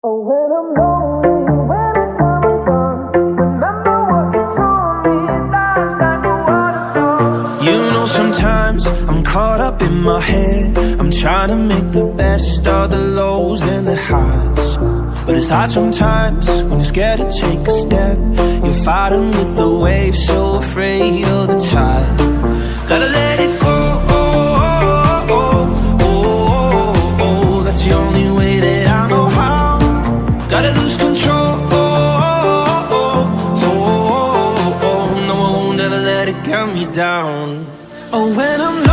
Oh, when I'm lonely, when it's all done, remember what you told me, life's like a waterfall. You know, sometimes I'm caught up in my head. I'm trying to make the best of the lows and the highs, but it's hard sometimes when you're scared to take a step. You're fighting with the waves, so afraid of the tide. Gotta let it go, that's the only way that I know how. Gotta lose control, no, I won't ever let it get me down. Oh, when I'm